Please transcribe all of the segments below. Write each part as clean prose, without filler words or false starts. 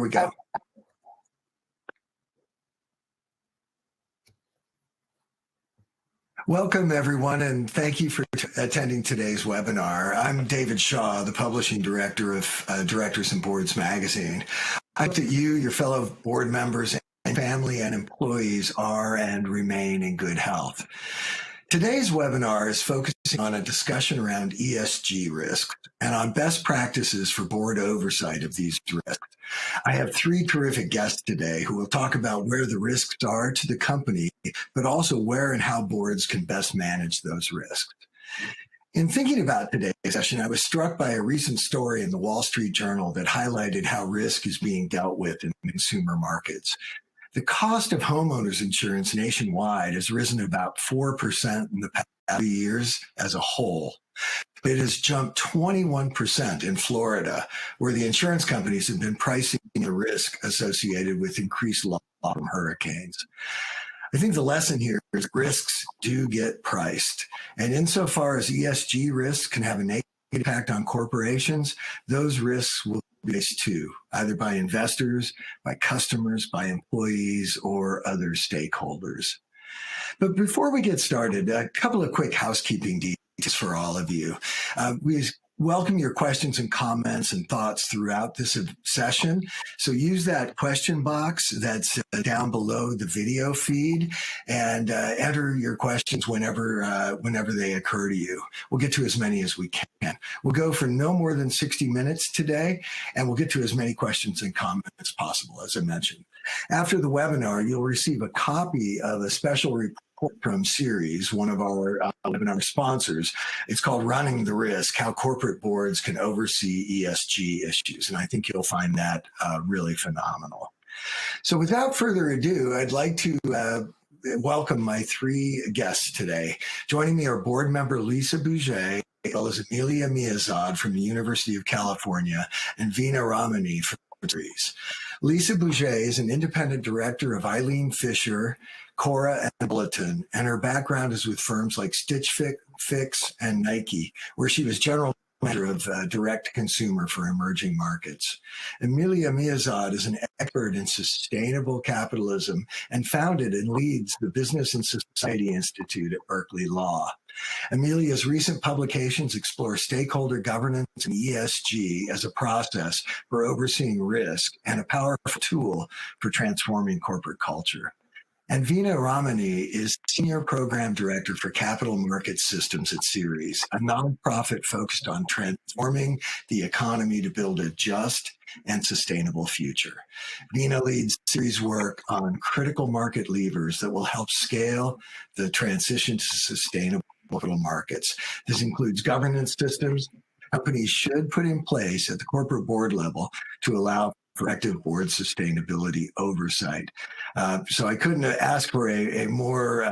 we go. Welcome, everyone, and thank you for attending today's webinar. I'm David Shaw, the Publishing Director of Directors and Boards magazine. I hope that you, your fellow board members, and family and employees are and remain in good health. Today's webinar is focusing on a discussion around ESG risks and on best practices for board oversight of these risks. I have three terrific guests today who will talk about where the risks are to the company, but also where and how boards can best manage those risks. In thinking about today's session, I was struck by a recent story in the Wall Street Journal that highlighted how risk is being dealt with in consumer markets. The cost of homeowners insurance nationwide has risen about 4% in the past few years as a whole. It has jumped 21% in Florida, where the insurance companies have been pricing the risk associated with increased loss from hurricanes. I think the lesson here is risks do get priced. And insofar as ESG risks can have a negative impact on corporations, those risks will be faced too, either by investors, by customers, by employees, or other stakeholders. But before we get started, a couple of quick housekeeping details for all of you. We welcome your questions and comments and thoughts throughout this session. So use that question box that's down below the video feed and enter your questions whenever they occur to you. We'll get to as many as we can. We'll go for no more than 60 minutes today, and we'll get to as many questions and comments as possible, as I mentioned. After the webinar, you'll receive a copy of a special report from Ceres, one of our webinar sponsors. It's called Running the Risk, How Corporate Boards Can Oversee ESG Issues. And I think you'll find that really phenomenal. So without further ado, I'd like to welcome my three guests today. Joining me are board member Lisa Bougie, as well as Amelia Miazad from the University of California, and Veena Ramani from Ceres. Lisa Bougie is an independent director of Eileen Fisher, Cora, and Bulletin, and her background is with firms like Stitch Fix and Nike, where she was general manager of direct-to-consumer for emerging markets. Amelia Miazad is an expert in sustainable capitalism and founded and leads the Business and Society Institute at Berkeley Law. Amelia's recent publications explore stakeholder governance and ESG as a process for overseeing risk and a powerful tool for transforming corporate culture. And Veena Ramani is Senior Program Director for Capital Market Systems at Ceres, a nonprofit focused on transforming the economy to build a just and sustainable future. Veena leads Ceres' work on critical market levers that will help scale the transition to sustainable capital markets. This includes governance systems companies should put in place at the corporate board level to allow for active board sustainability oversight. So I couldn't ask for a more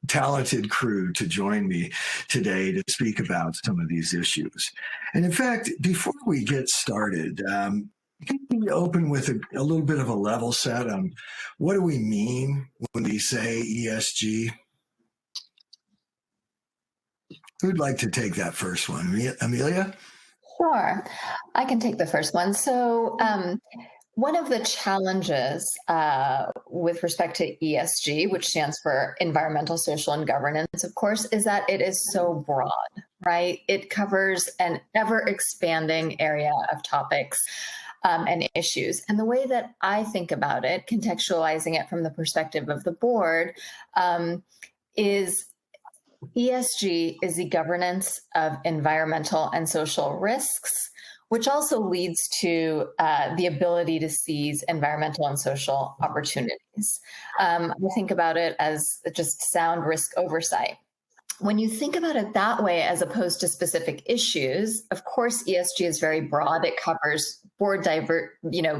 talented crew to join me today to speak about some of these issues. And in fact, before we get started, can we open with a little bit of a level set on what do we mean when we say ESG? Who'd like to take that first one? Amelia? Sure, I can take the first one. So one of the challenges with respect to ESG, which stands for environmental, social, and governance, of course, is that it is so broad, right? It covers an ever-expanding area of topics and issues. And the way that I think about it, contextualizing it from the perspective of the board, is ESG is the governance of environmental and social risks, which also leads to the ability to seize environmental and social opportunities. We think about it as just sound risk oversight. When you think about it that way, as opposed to specific issues, of course, ESG is very broad. It covers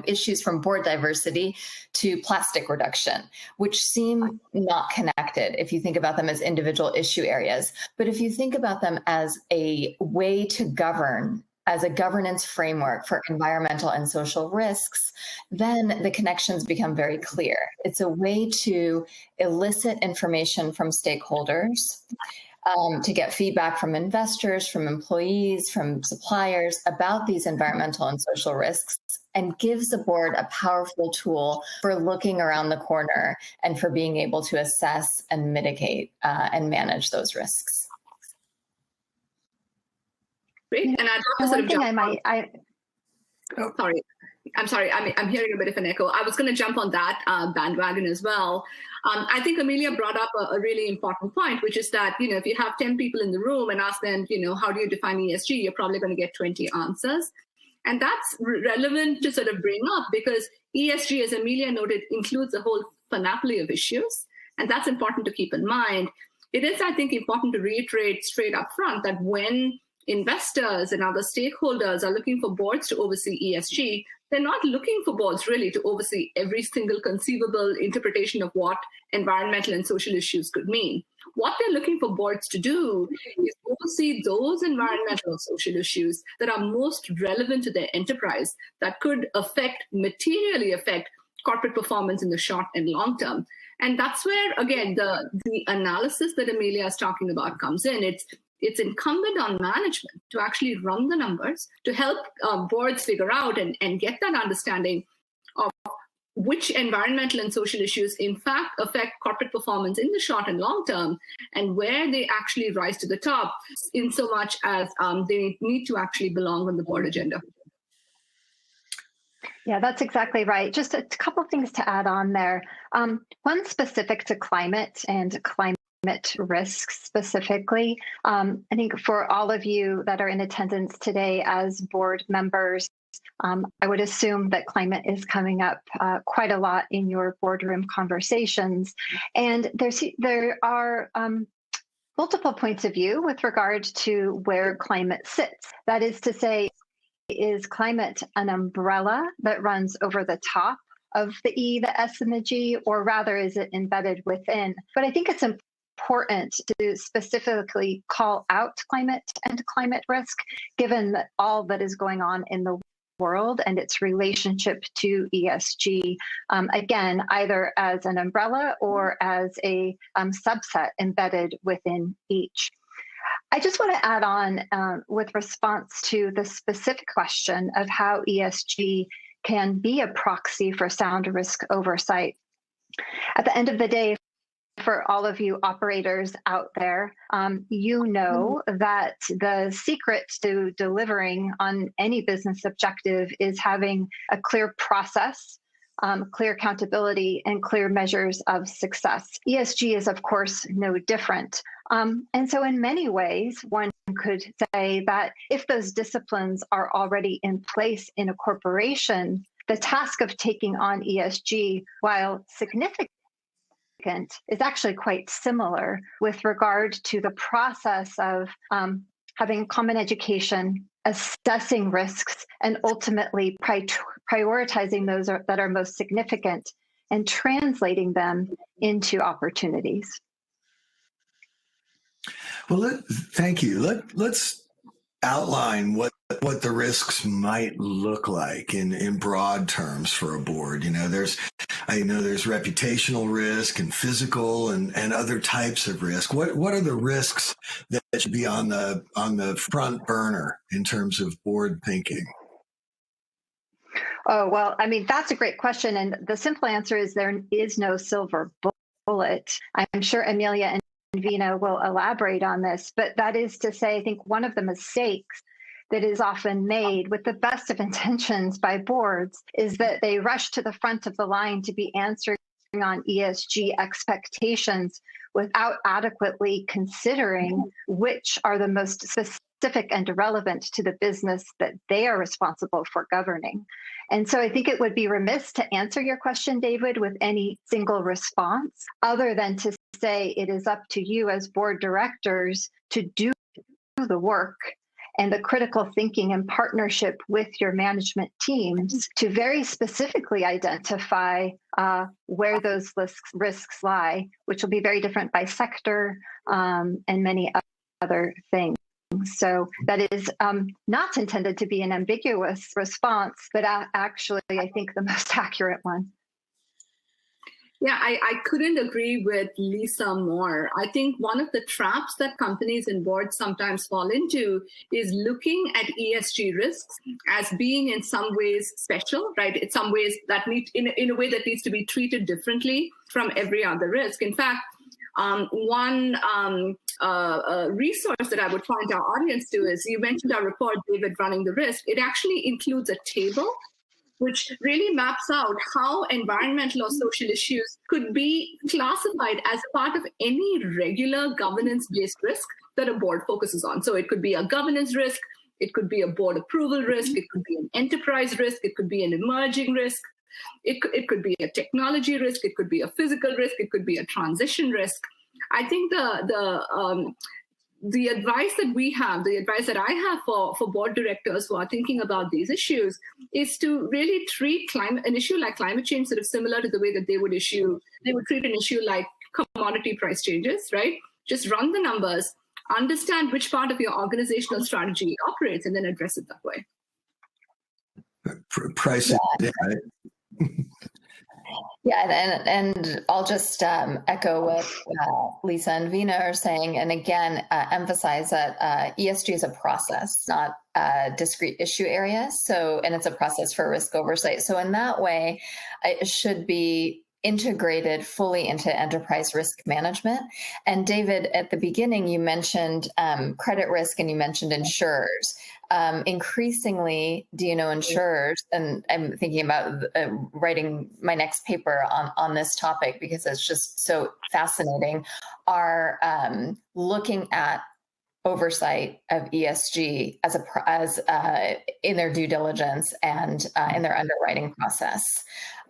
issues from board diversity to plastic reduction, which seem not connected if you think about them as individual issue areas. But if you think about them as a way to govern, as a governance framework for environmental and social risks, then the connections become very clear. It's a way to elicit information from stakeholders to get feedback from investors, from employees, from suppliers about these environmental and social risks, and gives the board a powerful tool for looking around the corner and for being able to assess and mitigate and manage those risks. Great. And I'd love to sort of jump Oh. Sorry. I'm sorry. I'm hearing a bit of an echo. I was going to jump on that bandwagon as well. I think Amelia brought up a really important point, which is that, if you have 10 people in the room and ask them, how do you define ESG, you're probably going to get 20 answers. And that's relevant to sort of bring up because ESG, as Amelia noted, includes a whole panoply of issues. And that's important to keep in mind. It is, I think, important to reiterate straight up front that when investors and other stakeholders are looking for boards to oversee ESG, they're not looking for boards really to oversee every single conceivable interpretation of what environmental and social issues could mean. What they're looking for boards to do is oversee those environmental and social issues that are most relevant to their enterprise, that could materially affect corporate performance in the short and long term. And that's where, again, the analysis that Amelia is talking about comes in. It's incumbent on management to actually run the numbers, to help boards figure out and get that understanding of which environmental and social issues in fact affect corporate performance in the short and long term, and where they actually rise to the top in so much as they need to actually belong on the board agenda. Yeah, that's exactly right. Just a couple of things to add on there. One specific to climate and climate risks specifically. I think for all of you that are in attendance today as board members, I would assume that climate is coming up quite a lot in your boardroom conversations. And there are multiple points of view with regard to where climate sits. That is to say, is climate an umbrella that runs over the top of the E, the S, and the G, or rather is it embedded within? But I think it's important to specifically call out climate and climate risk, given that all that is going on in the world and its relationship to ESG, again, either as an umbrella or as a subset embedded within each. I just want to add on with response to the specific question of how ESG can be a proxy for sound risk oversight. At the end of the day, for all of you operators out there, you know that the secret to delivering on any business objective is having a clear process, clear accountability, and clear measures of success. ESG is, of course, no different. And so in many ways, one could say that if those disciplines are already in place in a corporation, the task of taking on ESG, while significant, is actually quite similar with regard to the process of having common education, assessing risks, and ultimately prioritizing those that are most significant and translating them into opportunities. Well, thank you. Let's outline what the risks might look like in broad terms for a board. I know there's reputational risk and physical and other types of risk. What are the risks that should be on the front burner in terms of board thinking? Oh, well, I mean, that's a great question. And the simple answer is there is no silver bullet. I'm sure Amelia and Veena will elaborate on this, but that is to say, I think one of the mistakes that is often made with the best of intentions by boards is that they rush to the front of the line to be answering on ESG expectations without adequately considering which are the most specific and relevant to the business that they are responsible for governing. And so I think it would be remiss to answer your question, David, with any single response other than to say it is up to you as board directors to do the work and the critical thinking and partnership with your management teams to very specifically identify where those risks lie, which will be very different by sector and many other things. So that is not intended to be an ambiguous response, but actually, I think the most accurate one. Yeah, I couldn't agree with Lisa more. I think one of the traps that companies and boards sometimes fall into is looking at ESG risks as being in some ways special, right? In some ways that in a way that needs to be treated differently from every other risk. In fact, one resource that I would point our audience to is, you mentioned our report, David, Running the Risk. It actually includes a table which really maps out how environmental or social issues could be classified as part of any regular governance-based risk that a board focuses on. So it could be a governance risk, it could be a board approval risk, it could be an enterprise risk, it could be an emerging risk, it could be a technology risk, it could be a physical risk, it could be a transition risk. I think the advice that we have, the advice that I have for board directors who are thinking about these issues, is to really treat an issue like climate change sort of similar to the way that they would treat an issue like commodity price changes, right? Just run the numbers, understand which part of your organizational strategy operates, and then address it that way. Price, yeah. Yeah, and I'll just echo what Lisa and Veena are saying, and again, emphasize that ESG is a process, not a discrete issue area. So, and it's a process for risk oversight. So in that way, it should be integrated fully into enterprise risk management. And David, at the beginning, you mentioned credit risk and you mentioned insurers. Increasingly, insurers, and I'm thinking about writing my next paper on this topic because it's just so fascinating, are looking at oversight of ESG as in their due diligence and in their underwriting process.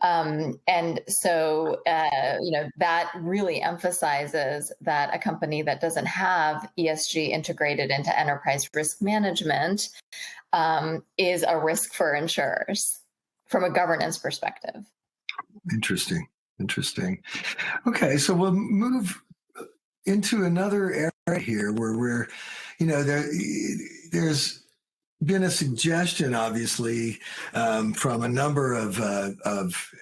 And so, that really emphasizes that a company that doesn't have ESG integrated into enterprise risk management is a risk for insurers from a governance perspective. Interesting. Okay, so we'll move into another area here where there's been a suggestion, obviously, from a number of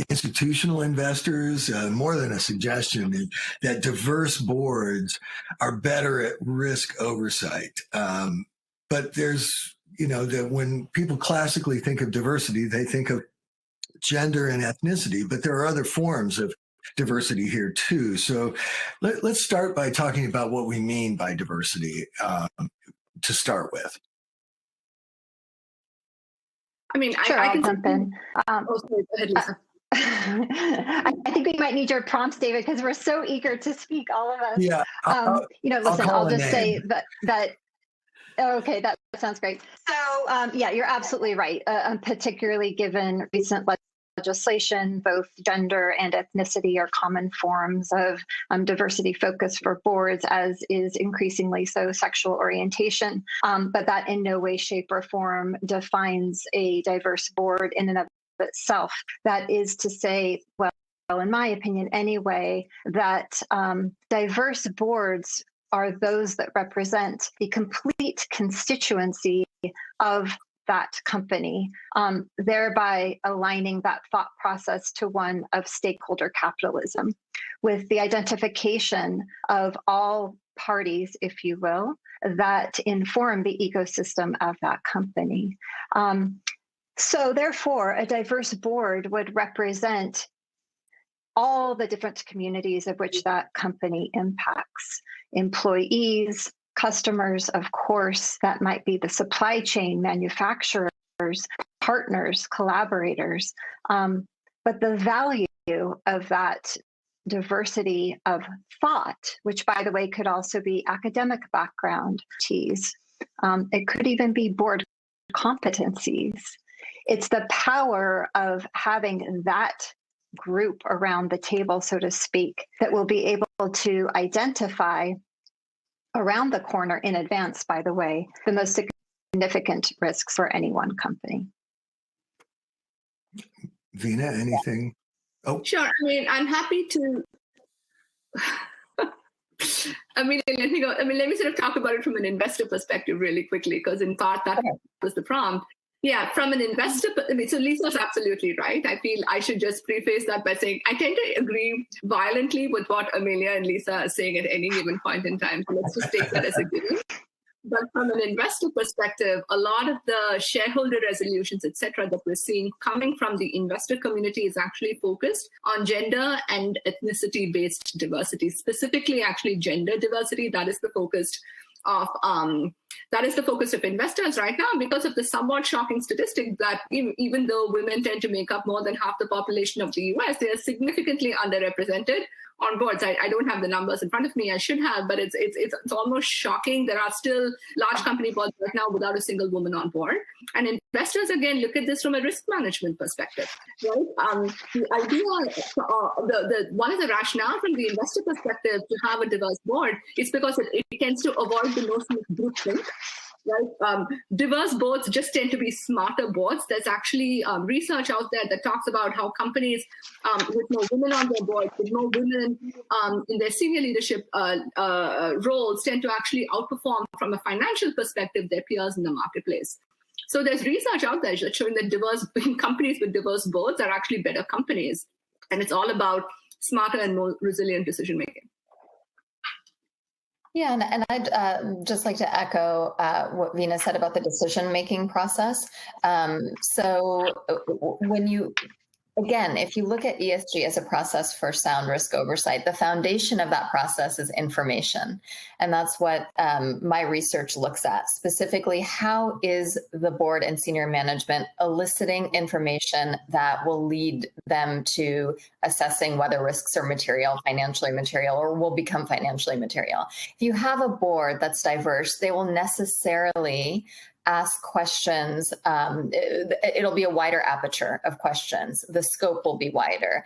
institutional investors, more than a suggestion, that diverse boards are better at risk oversight. But there's, that when people classically think of diversity, they think of gender and ethnicity, but there are other forms of diversity here too. So let's start by talking about what we mean by diversity to start with. I mean, sure, I can jump in. Sorry, go ahead, Lisa. I think we might need your prompts, David, because we're so eager to speak, all of us. Yeah. I'll just say that. Okay, that sounds great. So, you're absolutely right. Particularly given recent legislation, both gender and ethnicity are common forms of diversity focus for boards, as is increasingly so sexual orientation. But that in no way, shape, or form defines a diverse board in and of itself. That is to say, well, in my opinion anyway, that diverse boards are those that represent the complete constituency of that company, thereby aligning that thought process to one of stakeholder capitalism, with the identification of all parties, if you will, that inform the ecosystem of that company. So therefore, a diverse board would represent all the different communities of which that company impacts: employees, customers, of course, that might be the supply chain, manufacturers, partners, collaborators. But the value of that diversity of thought, which, by the way, could also be academic background, it could even be board competencies. It's the power of having that group around the table, so to speak, that will be able to identify around the corner in advance, by the way, the most significant risks for any one company. Veena, anything? Oh, sure. I mean, I'm happy to. Let me sort of talk about it from an investor perspective really quickly, because in part that was the prompt. Yeah, from an investor, so Lisa's absolutely right. I feel I should just preface that by saying I tend to agree violently with what Amelia and Lisa are saying at any given point in time. So let's just take that as a given. But from an investor perspective, a lot of the shareholder resolutions, et cetera, that we're seeing coming from the investor community is actually focused on gender and ethnicity-based diversity, specifically actually gender diversity. That is the focus of investors right now, because of the somewhat shocking statistic that even though women tend to make up more than half the population of the US, they are significantly underrepresented on boards. I don't have the numbers in front of me. I should have, but it's almost shocking. There are still large company boards right now without a single woman on board. And investors, again, look at this from a risk management perspective, right? The idea, one of the rationale from the investor perspective to have a diverse board is because it tends to avoid the notion of groupthink. Right? Diverse boards just tend to be smarter boards. There's actually research out there that talks about how companies with more women on their board, with more women in their senior leadership roles tend to actually outperform from a financial perspective their peers in the marketplace. So there's research out there showing that diverse companies with diverse boards are actually better companies. And it's all about smarter and more resilient decision making. Yeah, and I'd just like to echo what Veena said about the decision-making process. So when you, again, if you look at ESG as a process for sound risk oversight, the foundation of that process is information. And that's what my research looks at. Specifically, how is the board and senior management eliciting information that will lead them to assessing whether risks are material, financially material, or will become financially material. If you have a board that's diverse, they will necessarily ask questions. It'll be a wider aperture of questions. The scope will be wider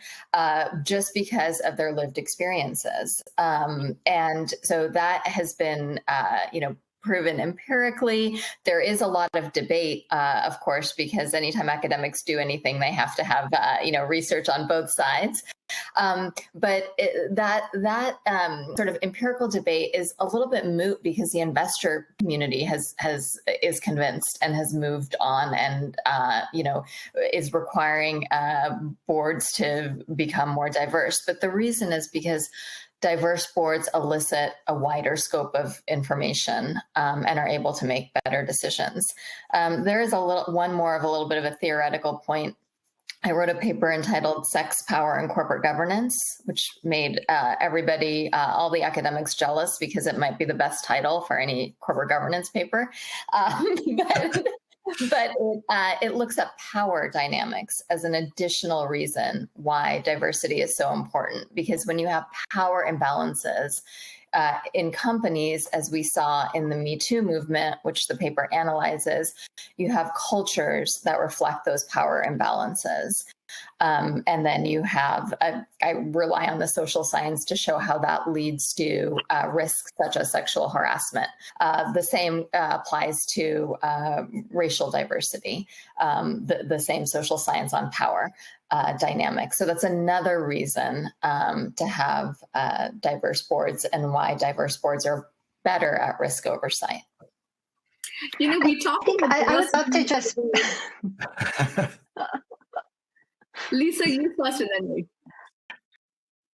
just because of their lived experiences. And so that has been, proven empirically. There is a lot of debate, of course, because anytime academics do anything, they have to have, research on both sides. But that sort of empirical debate is a little bit moot because the investor community is convinced and has moved on and is requiring boards to become more diverse. But the reason is because diverse boards elicit a wider scope of information and are able to make better decisions. There is one more of a little bit of a theoretical point. I wrote a paper entitled Sex, Power, and Corporate Governance, which made everybody, all the academics jealous because it might be the best title for any corporate governance paper. But it looks at power dynamics as an additional reason why diversity is so important. Because when you have power imbalances in companies, as we saw in the Me Too movement, which the paper analyzes, you have cultures that reflect those power imbalances. And then you have, I rely on the social science to show how that leads to risks such as sexual harassment. The same applies to racial diversity, the same social science on power dynamics. So that's another reason to have diverse boards and why diverse boards are better at risk oversight. We talk about I would love to just... Lisa, you first and then me.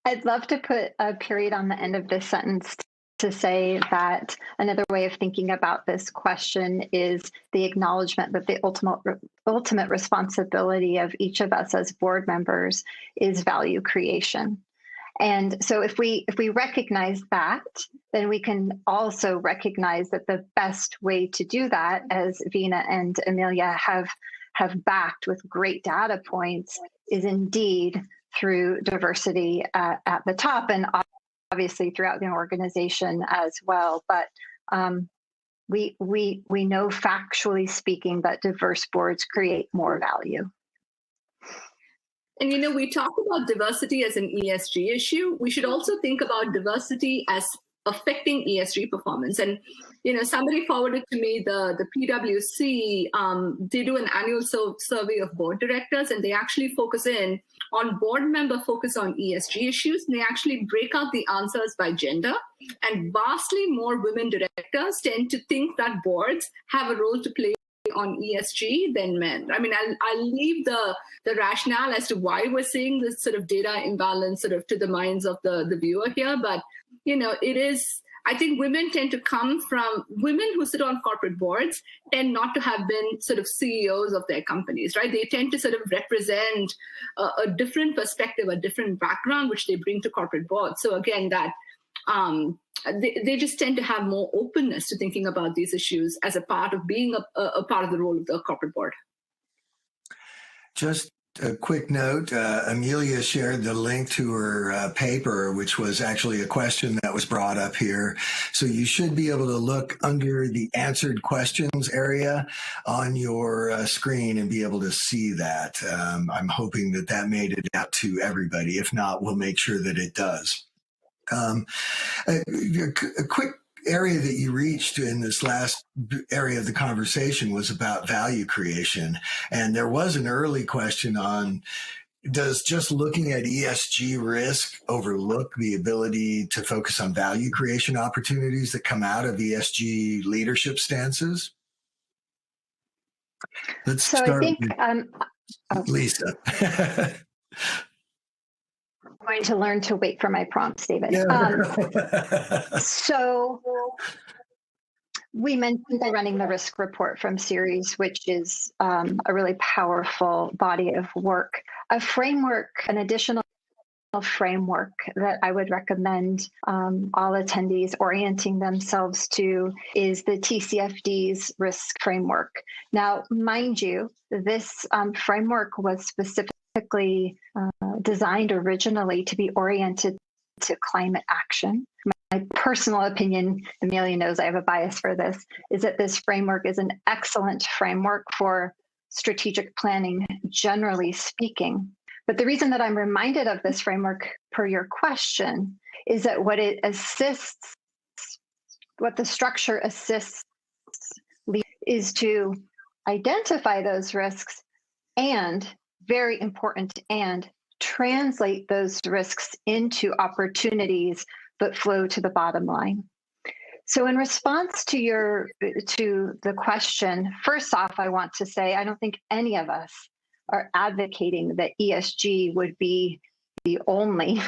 I'd love to put a period on the end of this sentence to say that another way of thinking about this question is the acknowledgement that the ultimate responsibility of each of us as board members is value creation. And so if we recognize that, then we can also recognize that the best way to do that, as Veena and Amelia have backed with great data points, is indeed through diversity at the top and obviously throughout the organization as well. But we know, factually speaking, that diverse boards create more value. And we talk about diversity as an ESG issue. We should also think about diversity as affecting ESG performance. And somebody forwarded to me the PwC. They do an annual survey of board directors, and they actually focus in on board member focus on ESG issues. And they actually break out the answers by gender. And vastly more women directors tend to think that boards have a role to play on ESG than men. I mean, I'll leave the rationale as to why we're seeing this sort of data imbalance sort of to the minds of the viewer here. But, it is, I think women who sit on corporate boards tend not to have been sort of CEOs of their companies, right? They tend to sort of represent a different perspective, a different background, which they bring to corporate boards. So again, that they just tend to have more openness to thinking about these issues as a part of being a part of the role of the corporate board. Just a quick note, Amelia shared the link to her paper, which was actually a question that was brought up here. So you should be able to look under the answered questions area on your screen and be able to see that. I'm hoping that made it out to everybody. If not, we'll make sure that it does. A quick area that you reached in this last area of the conversation was about value creation. And there was an early question on, does just looking at ESG risk overlook the ability to focus on value creation opportunities that come out of ESG leadership stances? Let's start with Lisa. I'm going to learn to wait for my prompts, David. So we mentioned running the risk report from Ceres, which is a really powerful body of work. A framework, an additional framework that I would recommend all attendees orienting themselves to is the TCFD's risk framework. Now, mind you, this framework was specifically designed originally to be oriented to climate action. My personal opinion, Amelia knows I have a bias for this, is that this framework is an excellent framework for strategic planning, generally speaking. But the reason that I'm reminded of this framework per your question is that what the structure assists is to identify those risks and, very important, and translate those risks into opportunities that flow to the bottom line. So in response to the question, first off, I want to say, I don't think any of us are advocating that ESG would be the only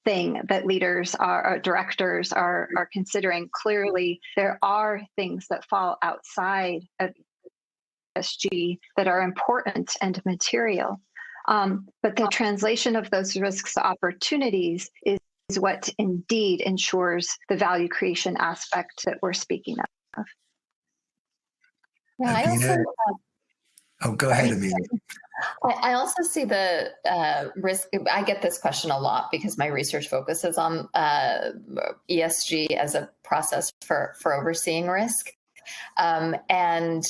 thing that leaders or directors are considering. Clearly, there are things that fall outside of ESG that are important and material. But the translation of those risks to opportunities is what indeed ensures the value creation aspect that we're speaking of. Yeah, go ahead, Amelia. I also see the risk. I get this question a lot because my research focuses on ESG as a process for overseeing risk. And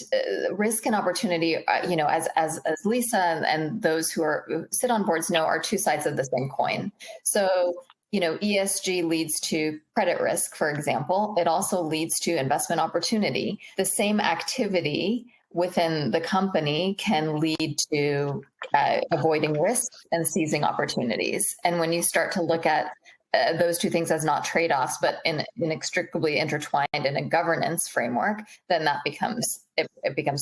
risk and opportunity, as Lisa and those who sit on boards know, are two sides of the same coin. So, ESG leads to credit risk, for example. It also leads to investment opportunity. The same activity within the company can lead to avoiding risks and seizing opportunities. And when you start to look at those two things as not trade-offs, but inextricably intertwined in a governance framework, then that becomes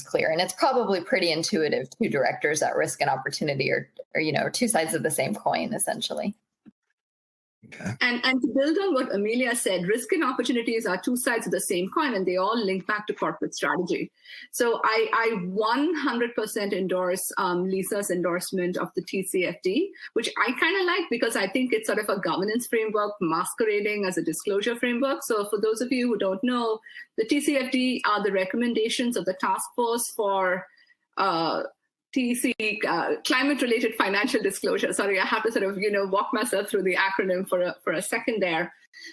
clear. And it's probably pretty intuitive to directors that risk and opportunity are two sides of the same coin, essentially. Okay. And to build on what Amelia said, risk and opportunities are two sides of the same coin, and they all link back to corporate strategy. So I 100% endorse Lisa's endorsement of the TCFD, which I kind of like because I think it's sort of a governance framework masquerading as a disclosure framework. So for those of you who don't know, the TCFD are the recommendations of the task force for climate-related financial disclosure. Sorry, I have to sort of walk myself through the acronym for a second there.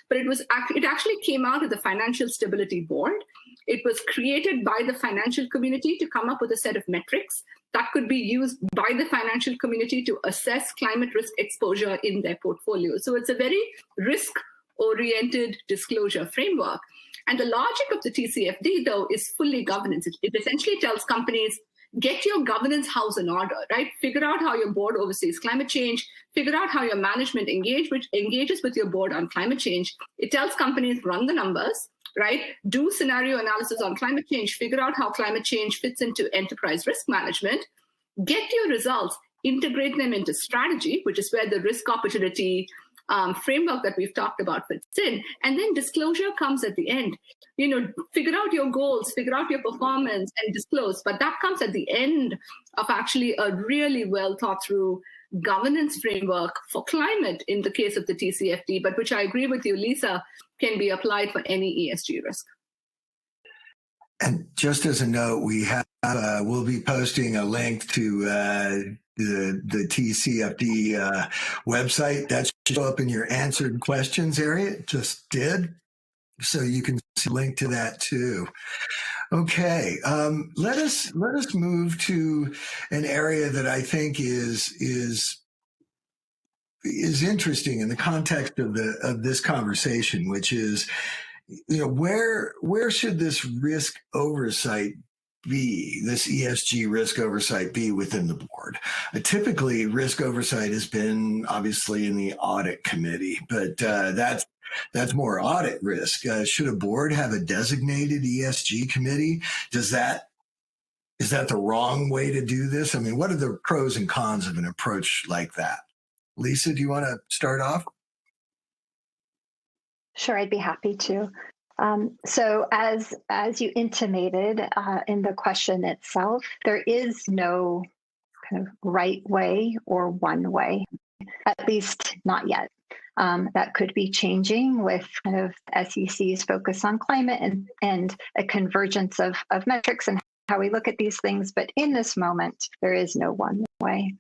But it actually came out of the Financial Stability Board. It was created by the financial community to come up with a set of metrics that could be used by the financial community to assess climate risk exposure in their portfolio. So it's a very risk-oriented disclosure framework. And the logic of the TCFD, though, is fully governance. It essentially tells companies, get your governance house in order, right? Figure out how your board oversees climate change. Figure out how your management engages with your board on climate change. It tells companies, run the numbers, right? Do scenario analysis on climate change, figure out how climate change fits into enterprise risk management, get your results, integrate them into strategy, which is where the risk opportunity framework that we've talked about fits in. And then disclosure comes at the end. Figure out your goals, figure out your performance and disclose. But that comes at the end of actually a really well thought through governance framework for climate in the case of the TCFD, but which I agree with you, Lisa, can be applied for any ESG risk. And just as a note, we'll be posting a link to the TCFD website. That should show up in your answered questions area. It just did. So you can see a link to that too. Okay, let us move to an area that I think is interesting in the context of this conversation, which is, where should this risk oversight be, this ESG risk oversight be within the board? Typically, risk oversight has been obviously in the audit committee, but that's more audit risk. Should a board have a designated ESG committee? Is that the wrong way to do this? I mean, what are the pros and cons of an approach like that? Lisa, do you want to start off? Sure, I'd be happy to. So as you intimated in the question itself, there is no kind of right way or one way, at least not yet. That could be changing with kind of SEC's focus on climate and a convergence of metrics and how we look at these things. But in this moment, there is no one way.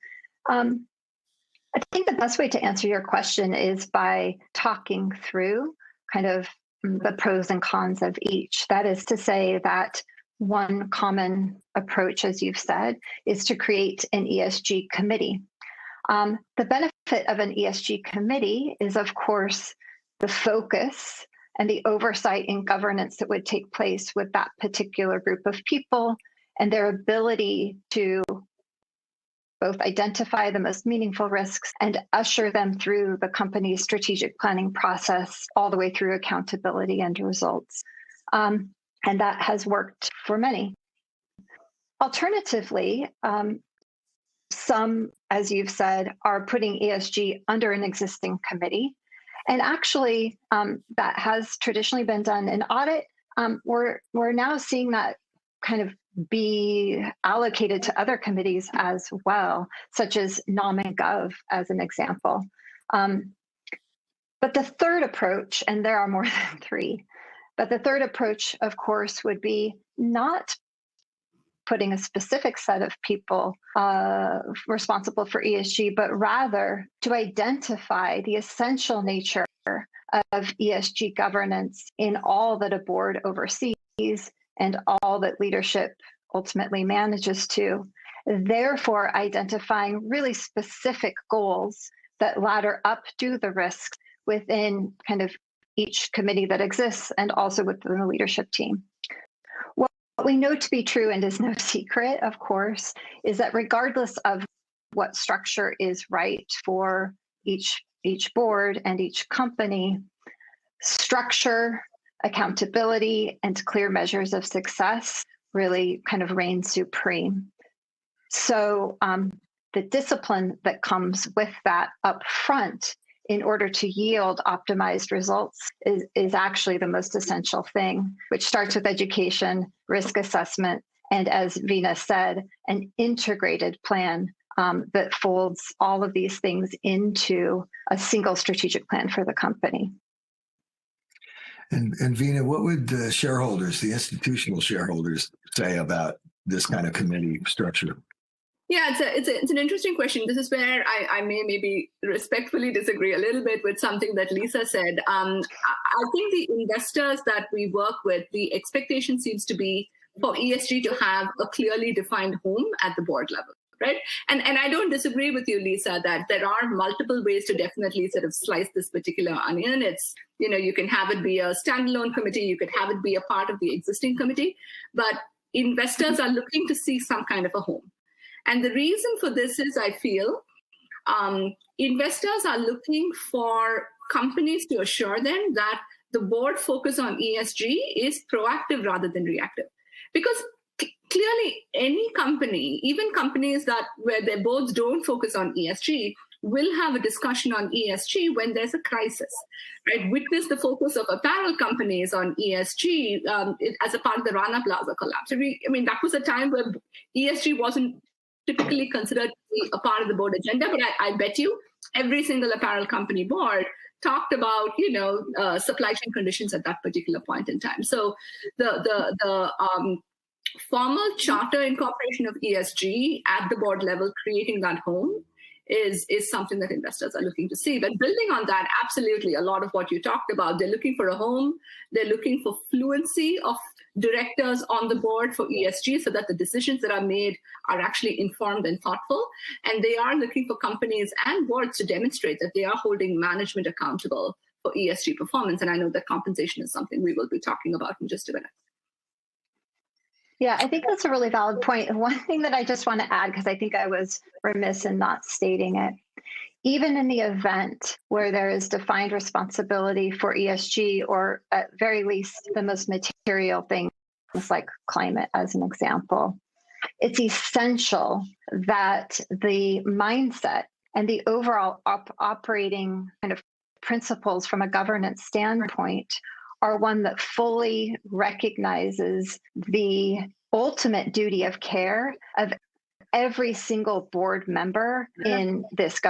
I think the best way to answer your question is by talking through kind of the pros and cons of each. That is to say that one common approach, as you've said, is to create an ESG committee. The benefit of an ESG committee is, of course, the focus and the oversight and governance that would take place with that particular group of people and their ability to both identify the most meaningful risks and usher them through the company's strategic planning process all the way through accountability and results. And that has worked for many. Alternatively, some, as you've said, are putting ESG under an existing committee. And actually, that has traditionally been done in audit. We're now seeing that kind of be allocated to other committees as well, such as Nom and Gov, as an example. But the third approach, and there are more than three, but the third approach, of course, would be not putting a specific set of people responsible for ESG, but rather to identify the essential nature of ESG governance in all that a board oversees and all that leadership ultimately manages to, therefore identifying really specific goals that ladder up to the risks within kind of each committee that exists and also within the leadership team. What we know to be true, and is no secret, of course, is that regardless of what structure is right for each board and each company, structure, accountability, and clear measures of success really kind of reign supreme. So the discipline that comes with that up front in order to yield optimized results is actually the most essential thing, which starts with education, risk assessment, and, as Veena said, an integrated plan that folds all of these things into a single strategic plan for the company. And Veena, what would the shareholders, the institutional shareholders, say about this kind of committee structure? Yeah, it's an interesting question. This is where I may maybe respectfully disagree a little bit with something that Lisa said. I think the investors that we work with, the expectation seems to be for ESG to have a clearly defined home at the board level, right? And I don't disagree with you, Lisa, that there are multiple ways to definitely sort of slice this particular onion. It's, you can have it be a standalone committee, you could have it be a part of the existing committee, but investors are looking to see some kind of a home. And the reason for this is, I feel, investors are looking for companies to assure them that the board focus on ESG is proactive rather than reactive. Because clearly any company, even companies where their boards don't focus on ESG, will have a discussion on ESG when there's a crisis, right? Witness the focus of apparel companies on ESG as a part of the Rana Plaza collapse. That was a time where ESG wasn't typically considered to be a part of the board agenda, but I bet you every single apparel company board talked about, supply chain conditions at that particular point in time. So the formal charter incorporation of ESG at the board level, creating that home, is something that investors are looking to see. But building on that, absolutely, a lot of what you talked about, they're looking for a home, they're looking for fluency of directors on the board for ESG so that the decisions that are made are actually informed and thoughtful. And they are looking for companies and boards to demonstrate that they are holding management accountable for ESG performance. And I know that compensation is something we will be talking about in just a minute. Yeah, I think that's a really valid point. One thing that I just want to add, because I think I was remiss in not stating it, even in the event where there is defined responsibility for ESG, or at very least the most material things like climate as an example, it's essential that the mindset and the overall operating kind of principles from a governance standpoint are one that fully recognizes the ultimate duty of care of every single board member in this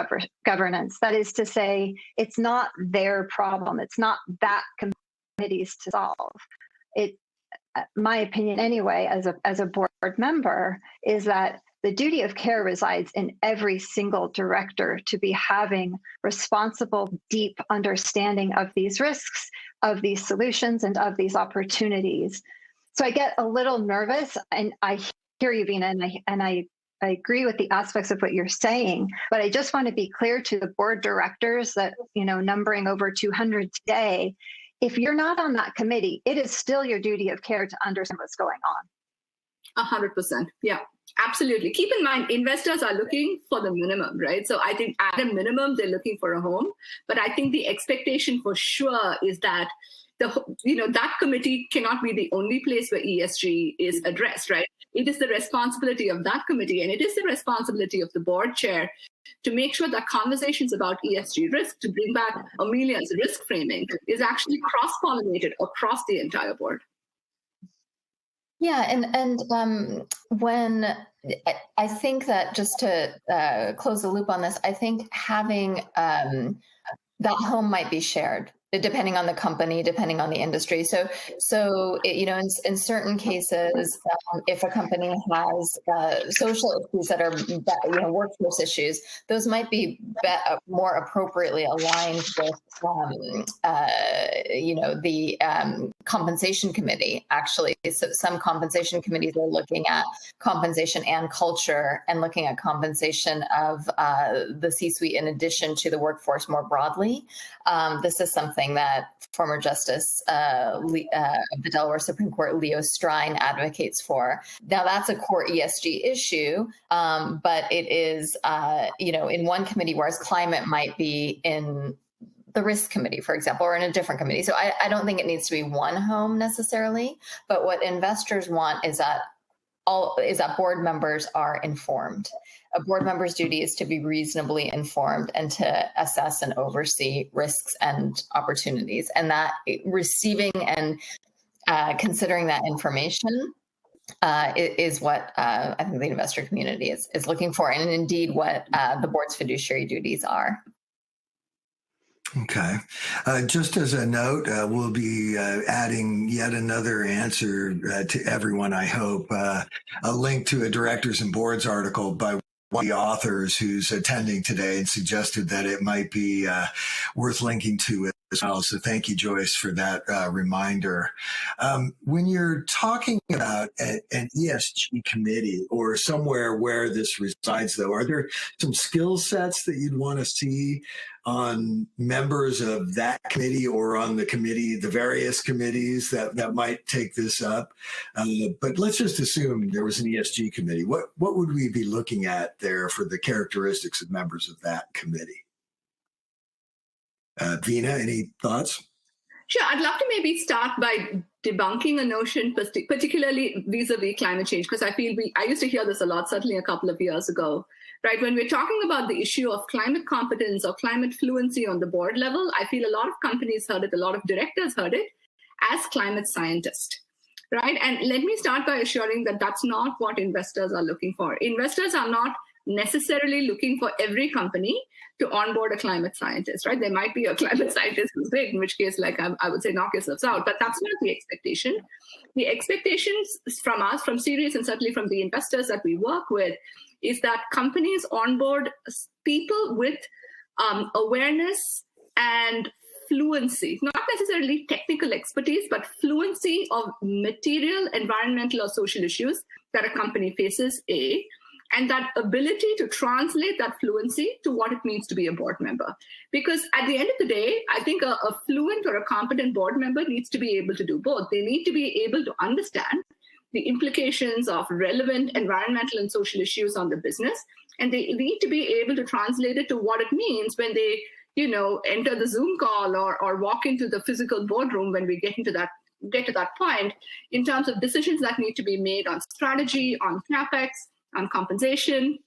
governance. That is to say, it's not their problem. It's not that committee's to solve. My opinion anyway, as a board member, is that the duty of care resides in every single director to be having responsible, deep understanding of these risks, of these solutions, and of these opportunities. So I get a little nervous, and I hear you, Veena, and I agree with the aspects of what you're saying, but I just want to be clear to the board directors that, numbering over 200 today, if you're not on that committee, it is still your duty of care to understand what's going on. 100%. Yeah, absolutely. Keep in mind, investors are looking for the minimum, right? So I think at a minimum, they're looking for a home. But I think the expectation for sure is that that committee cannot be the only place where ESG is addressed, right? It is the responsibility of that committee, and it is the responsibility of the board chair to make sure that conversations about ESG risk, to bring back Amelia's risk framing, is actually cross-pollinated across the entire board. Yeah, and when I think that, just to close the loop on this, I think having that home might be shared, depending on the company, depending on the industry. So in certain cases, if a company has social issues that are workforce issues, those might be more appropriately aligned with the compensation committee. Actually, so some compensation committees are looking at compensation and culture, and looking at compensation of the C-suite in addition to the workforce more broadly. This is something that former Justice of the Delaware Supreme Court, Leo Strine, advocates for. Now, that's a core ESG issue, but it is, in one committee, whereas climate might be in the risk committee, for example, or in a different committee. So I don't think it needs to be one home necessarily, but what investors want is that board members are informed. A board member's duty is to be reasonably informed and to assess and oversee risks and opportunities. And that receiving and considering that information is what I think the investor community is looking for, and indeed what the board's fiduciary duties are. Okay. Just as a note, we'll be adding yet another answer to everyone, I hope, a link to a directors and boards article by one of the authors who's attending today, and suggested that it might be worth linking to it as well. So thank you, Joyce, for that reminder. When you're talking about an ESG committee or somewhere where this resides, though, are there some skill sets that you'd want to see on members of that committee or on the committee, the various committees that might take this up? But let's just assume there was an ESG committee. What would we be looking at there for the characteristics of members of that committee? Veena, any thoughts? Sure. I'd love to maybe start by debunking a notion, particularly vis-a-vis climate change, because I used to hear this a lot, certainly a couple of years ago, right? When we're talking about the issue of climate competence or climate fluency on the board level, I feel a lot of companies heard it, a lot of directors heard it as climate scientist, right? And let me start by assuring that that's not what investors are looking for. Investors are not necessarily looking for every company to onboard a climate scientist, right? There might be a climate scientist who's great, in which case, like I would say, knock yourselves out. But that's not the expectation. The expectations from us, from Ceres, and certainly from the investors that we work with, is that companies onboard people with awareness and fluency, not necessarily technical expertise, but fluency of material, environmental, or social issues that a company faces, A, and that ability to translate that fluency to what it means to be a board member. Because at the end of the day, I think a fluent or a competent board member needs to be able to do both. They need to be able to understand the implications of relevant environmental and social issues on the business, and they need to be able to translate it to what it means when they, enter the Zoom call or walk into the physical boardroom when we get to that point, in terms of decisions that need to be made on strategy, on CapEx, on compensation,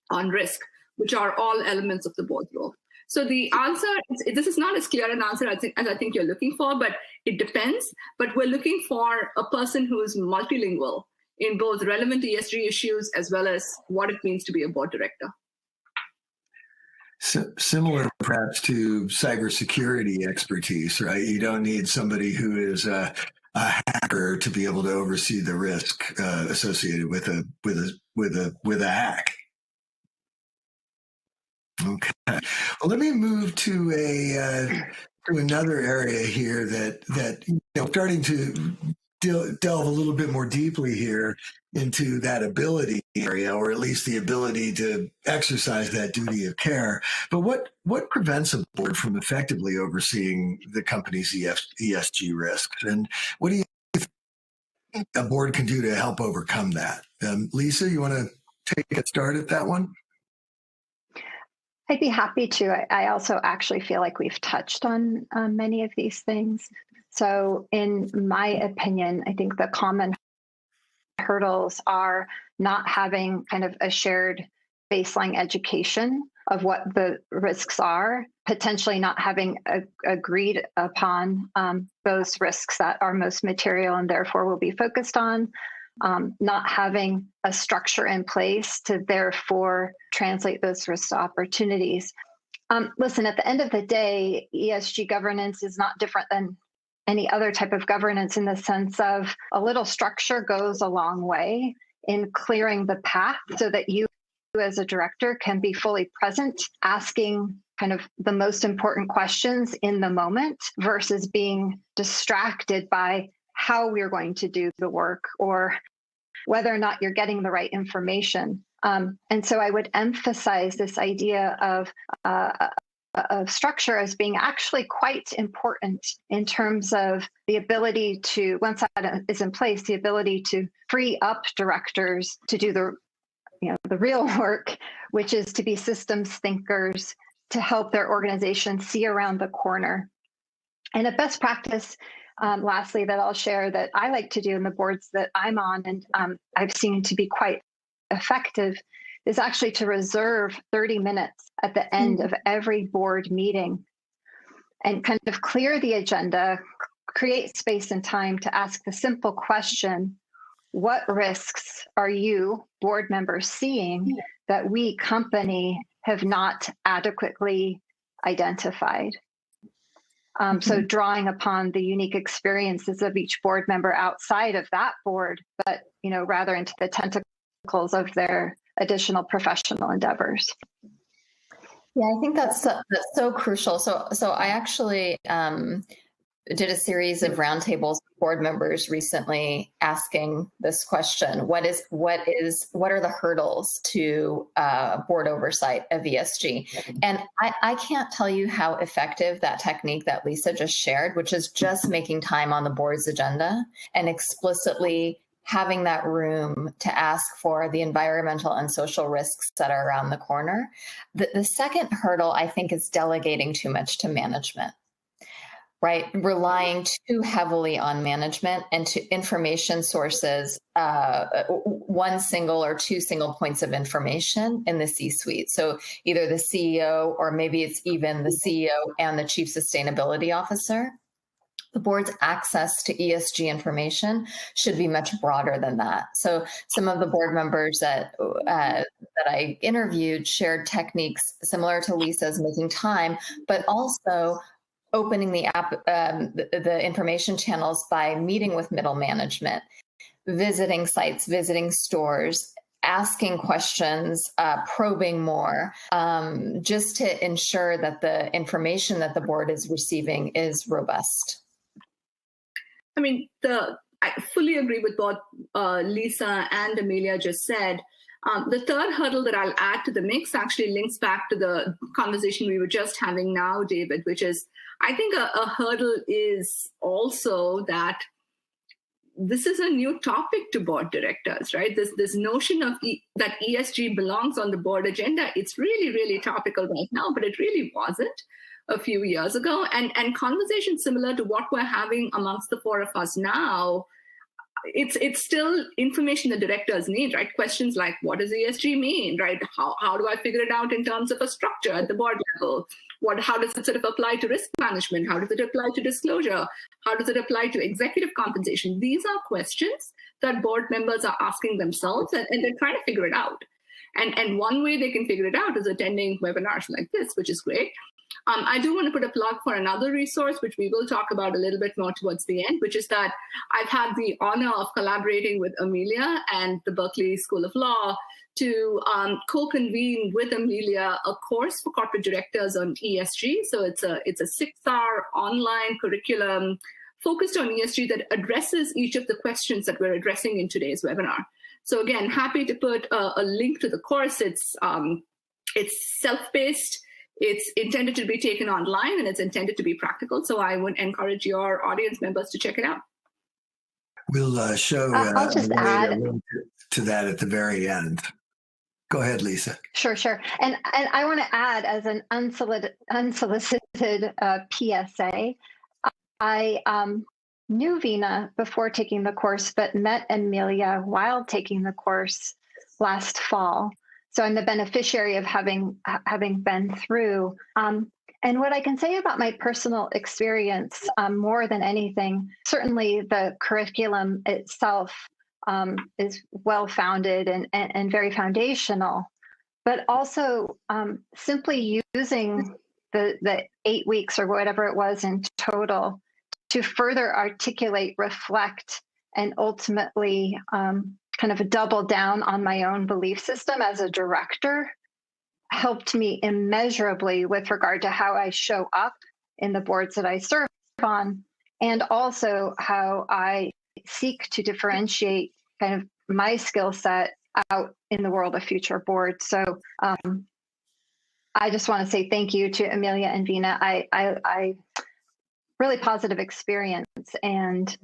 on risk, which are all elements of the board role. So the answer, this is not as clear an answer as I think you're looking for, but it depends. But we're looking for a person who is multilingual in both relevant ESG issues as well as what it means to be a board director. Similar perhaps to cybersecurity expertise, right? You don't need somebody who is a hacker to be able to oversee the risk associated with a hack. Okay. Well, let me move to another area here that starting to delve a little bit more deeply here into that ability area, or at least the ability to exercise that duty of care. But what prevents a board from effectively overseeing the company's ESG risks? And what do you think a board can do to help overcome that? Lisa, you want to take a start at that one? I'd be happy to. I also actually feel like we've touched on many of these things. So in my opinion, I think the common hurdles are not having kind of a shared baseline education of what the risks are, potentially not having agreed upon those risks that are most material and therefore will be focused on, not having a structure in place to therefore translate those risks to opportunities. Listen, at the end of the day, ESG governance is not different than any other type of governance, in the sense of a little structure goes a long way in clearing the path so that you as a director can be fully present, asking kind of the most important questions in the moment versus being distracted by how we're going to do the work or whether or not you're getting the right information. And so I would emphasize this idea of structure as being actually quite important in terms of the ability to, once that is in place, the ability to free up directors to do the real work, which is to be systems thinkers, to help their organization see around the corner. And a best practice, lastly, that I'll share that I like to do in the boards that I'm on, and I've seen to be quite effective, is actually to reserve 30 minutes at the end of every board meeting and kind of clear the agenda, create space and time to ask the simple question, what risks are you, board members, seeing that we, company, have not adequately identified? So drawing upon the unique experiences of each board member outside of that board, but rather into the tentacles of their additional professional endeavors. Yeah, I think that's so crucial. So I actually did a series of roundtables with board members recently asking this question: what are the hurdles to board oversight of ESG? And I can't tell you how effective that technique that Lisa just shared, which is just making time on the board's agenda and explicitly having that room to ask for the environmental and social risks that are around the corner. The second hurdle, I think, is delegating too much to management. right? Relying too heavily on management and to information sources, one single or two single points of information in the C-suite. So either the CEO, or maybe it's even the CEO and the chief sustainability officer. The board's access to ESG information should be much broader than that. So some of the board members that I interviewed shared techniques similar to Lisa's, making time, but also opening the information channels by meeting with middle management, visiting sites, visiting stores, asking questions, probing more, just to ensure that the information that the board is receiving is robust. I mean, I fully agree with what Lisa and Amelia just said. The third hurdle that I'll add to the mix actually links back to the conversation we were just having now, David, which is, I think a hurdle is also that this is a new topic to board directors, right? This notion of that ESG belongs on the board agenda. It's really, really topical right now, but it really wasn't a few years ago. And conversations similar to what we're having amongst the four of us now, it's still information the directors need, right? Questions like, what does ESG mean, right? How do I figure it out in terms of a structure at the board level? How does it sort of apply to risk management? How does it apply to disclosure? How does it apply to executive compensation? These are questions that board members are asking themselves, and they're trying to figure it out. And one way they can figure it out is attending webinars like this, which is great. I do want to put a plug for another resource, which we will talk about a little bit more towards the end, which is that I've had the honor of collaborating with Amelia and the Berkeley School of Law to co-convene with Amelia a course for corporate directors on ESG. So it's a 6-hour online curriculum focused on ESG that addresses each of the questions that we're addressing in today's webinar. So again, happy to put a link to the course. It's self-paced. It's intended to be taken online, and it's intended to be practical. So I would encourage your audience members to check it out. We'll show I'll just add a link to that at the very end. Go ahead, Lisa. Sure. And I want to add, as an unsolicited PSA, I knew Veena before taking the course, but met Amelia while taking the course last fall. So I'm the beneficiary of having been through. And what I can say about my personal experience, more than anything, certainly the curriculum itself is well-founded and very foundational, but also simply using the 8 weeks or whatever it was in total to further articulate, reflect, and ultimately kind of double down on my own belief system as a director helped me immeasurably with regard to how I show up in the boards that I serve on, and also how I seek to differentiate kind of my skill set out in the world of future boards. So I just want to say thank you to Amelia and Veena. I really positive experience, and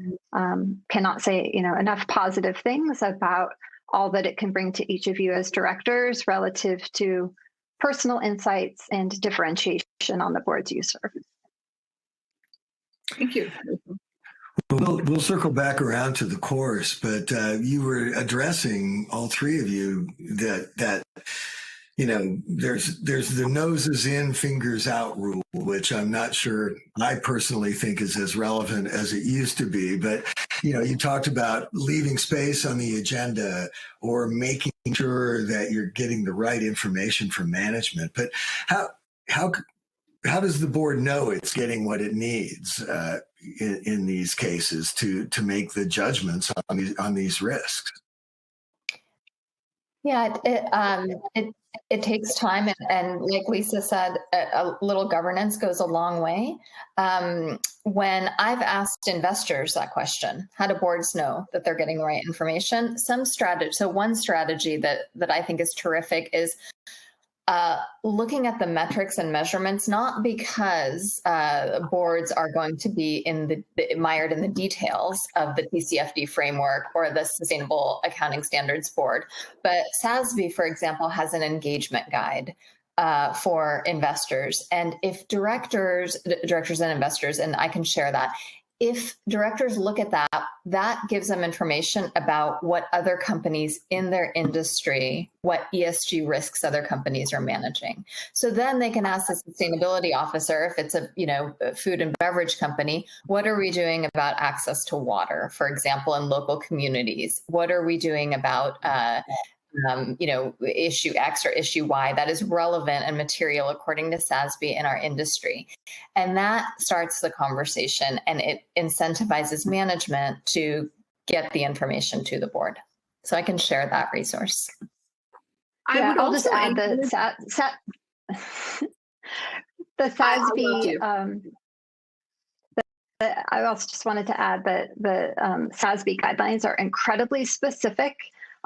cannot say enough positive things about all that it can bring to each of you as directors relative to personal insights and differentiation on the boards you serve. Thank you. We'll circle back around to the course, but you were addressing, all three of you, that there's the noses in, fingers out rule, which I'm not sure I personally think is as relevant as it used to be. But, you talked about leaving space on the agenda or making sure that you're getting the right information from management. But how does the board know it's getting what it needs in these cases to make the judgments on these risks? Yeah, it takes time, and like Lisa said, a little governance goes a long way. When I've asked investors that question, how do boards know that they're getting the right information? One strategy that I think is terrific is looking at the metrics and measurements, not because boards are going to be mired in the details of the TCFD framework or the Sustainable Accounting Standards Board, but SASB, for example, has an engagement guide for investors. And if directors and investors, and I can share that, if directors look at that, that gives them information about what other companies in their industry, what ESG risks other companies are managing. So then they can ask the sustainability officer, if it's a food and beverage company, what are we doing about access to water, for example, in local communities? What are we doing about issue X or issue Y that is relevant and material according to SASB in our industry? And that starts the conversation, and it incentivizes management to get the information to the board. So I can share that resource. I'll just add the SASB. I also just wanted to add that the SASB guidelines are incredibly specific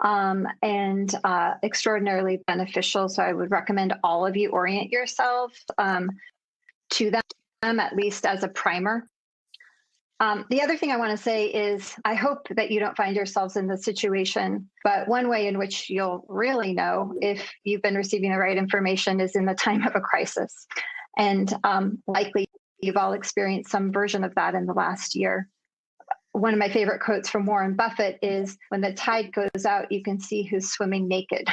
and extraordinarily beneficial. So I would recommend all of you orient yourself to them, at least as a primer. The other thing I want to say is I hope that you don't find yourselves in this situation, but one way in which you'll really know if you've been receiving the right information is in the time of a crisis. And likely you've all experienced some version of that in the last year. One of my favorite quotes from Warren Buffett is, when the tide goes out, you can see who's swimming naked.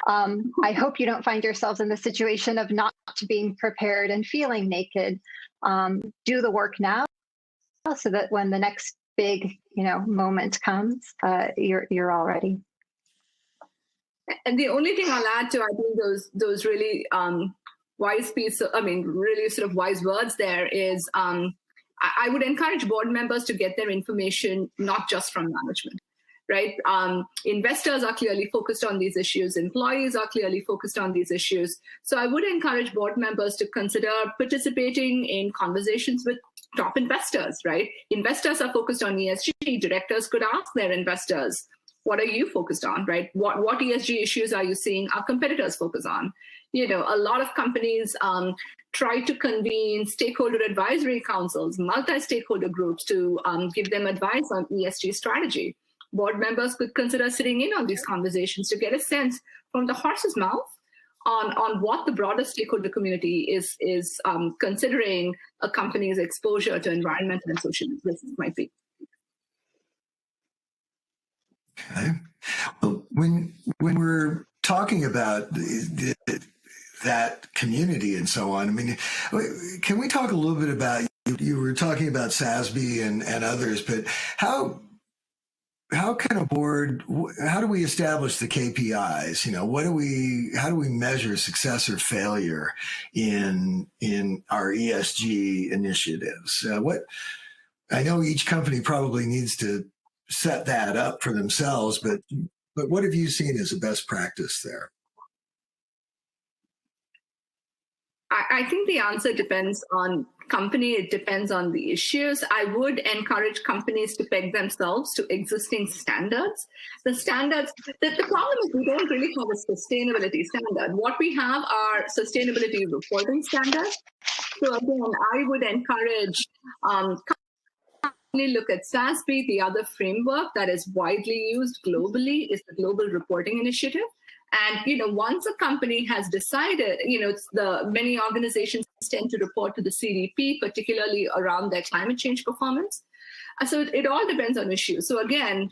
I hope you don't find yourselves in the situation of not being prepared and feeling naked. Do the work now so that when the next big, moment comes, you're all ready. And the only thing I'll add to, I think, those really wise really sort of wise words there is, I would encourage board members to get their information not just from management, right? Investors are clearly focused on these issues. Employees are clearly focused on these issues. So I would encourage board members to consider participating in conversations with top investors, right? Investors are focused on ESG. Directors could ask their investors, what are you focused on, right? What ESG issues are you seeing our competitors focus on? A lot of companies try to convene stakeholder advisory councils, multi-stakeholder groups to give them advice on ESG strategy. Board members could consider sitting in on these conversations to get a sense from the horse's mouth on what the broader stakeholder community is considering a company's exposure to environmental and social risks might be. Okay. Well, when we're talking about that community and so on, I mean, can we talk a little bit about, you were talking about SASB and others, but how can a board, how do we establish the KPIs? How do we measure success or failure in our ESG initiatives? I know each company probably needs to set that up for themselves, but what have you seen as a best practice there? I think the answer depends on company. It depends on the issues. I would encourage companies to peg themselves to existing standards. The standards, the problem is we don't really have a sustainability standard. What we have are sustainability reporting standards. So again, I would encourage look at SASB. The other framework that is widely used globally is the Global Reporting Initiative. And, once a company has decided, many organizations tend to report to the CDP, particularly around their climate change performance. So it all depends on issues. So again,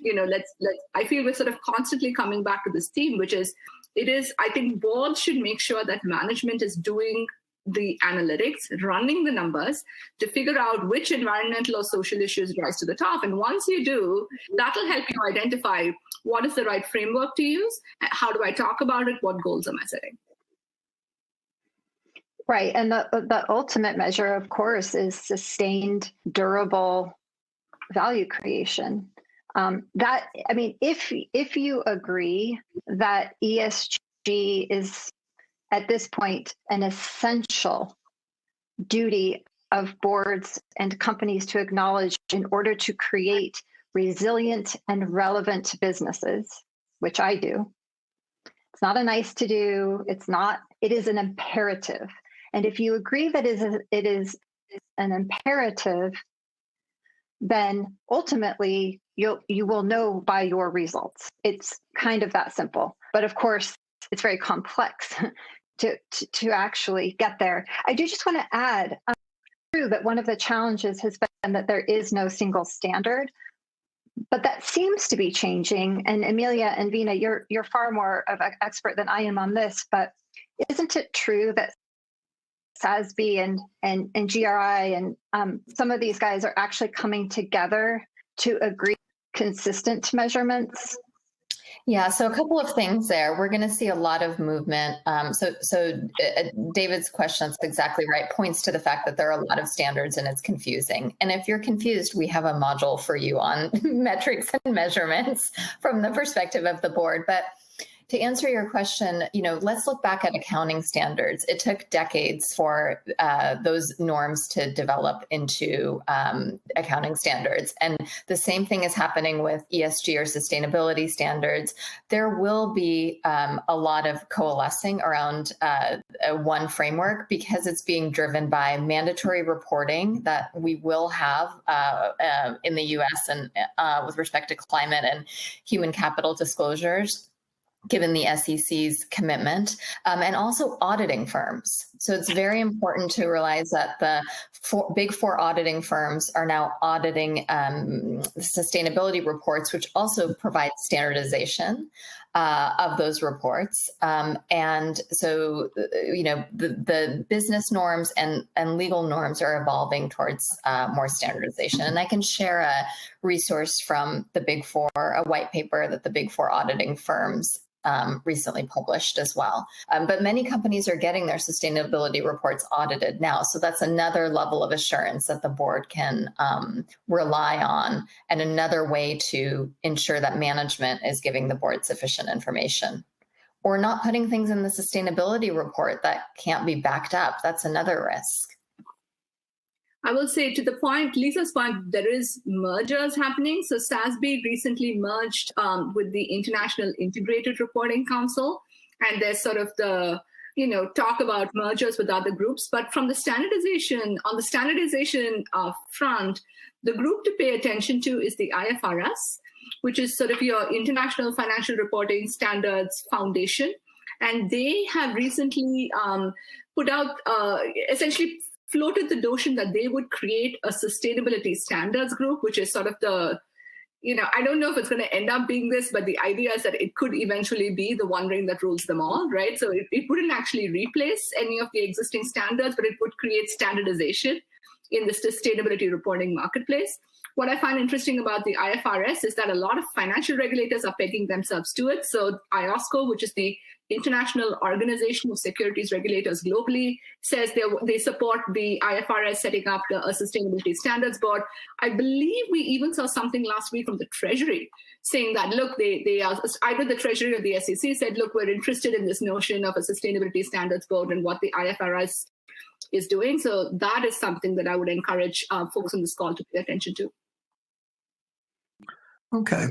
I feel we're sort of constantly coming back to this theme, which is, I think boards should make sure that management is doing the analytics, running the numbers to figure out which environmental or social issues rise to the top. And once you do, that'll help you identify what is the right framework to use, how do I talk about it, what goals am I setting? Right. And the ultimate measure, of course, is sustained, durable value creation. If you agree that ESG is at this point an essential duty of boards and companies to acknowledge in order to create resilient and relevant businesses, which I do. It's not a nice to do. It is an imperative. And if you agree that it is an imperative, then ultimately you will know by your results. It's kind of that simple. But of course, it's very complex to actually get there. I do just want to add, true that one of the challenges has been that there is no single standard, but that seems to be changing. And Amelia and Veena, you're far more of an expert than I am on this, but isn't it true that SASB and GRI and some of these guys are actually coming together to agree consistent measurements? Yeah, so a couple of things there. We're going to see a lot of movement. So David's question, that's exactly right, points to the fact that there are a lot of standards and it's confusing. And if you're confused, we have a module for you on metrics and measurements from the perspective of the board. But to answer your question, let's look back at accounting standards. It took decades for those norms to develop into accounting standards. And the same thing is happening with ESG or sustainability standards. There will be a lot of coalescing around one framework because it's being driven by mandatory reporting that we will have in the US and with respect to climate and human capital disclosures, given the SEC's commitment, and also auditing firms. So it's very important to realize that the big four auditing firms are now auditing sustainability reports, which also provide standardization of those reports. And so, the business norms and legal norms are evolving towards more standardization. And I can share a resource from the Big Four, a white paper that the Big Four auditing firms recently published as well. But many companies are getting their sustainability reports audited now. So that's another level of assurance that the board can rely on, and another way to ensure that management is giving the board sufficient information. Or not putting things in the sustainability report that can't be backed up. That's another risk. I will say, to the point, Lisa's point, there is mergers happening. So SASB recently merged with the International Integrated Reporting Council, and there's sort of the talk about mergers with other groups. But from the standardization front, the group to pay attention to is the IFRS, which is sort of your International Financial Reporting Standards Foundation, and they have recently put out essentially floated the notion that they would create a sustainability standards group, which is sort of the, I don't know if it's going to end up being this, but the idea is that it could eventually be the one ring that rules them all, right? So it wouldn't actually replace any of the existing standards, but it would create standardization in the sustainability reporting marketplace. What I find interesting about the IFRS is that a lot of financial regulators are pegging themselves to it. So IOSCO, which is the International Organization of Securities Regulators globally, says they support the IFRS setting up a sustainability standards board. I believe we even saw something last week from the Treasury saying that, look, they are, either the Treasury or the SEC said, look, we're interested in this notion of a sustainability standards board and what the IFRS is doing. So that is something that I would encourage folks on this call to pay attention to. Okay.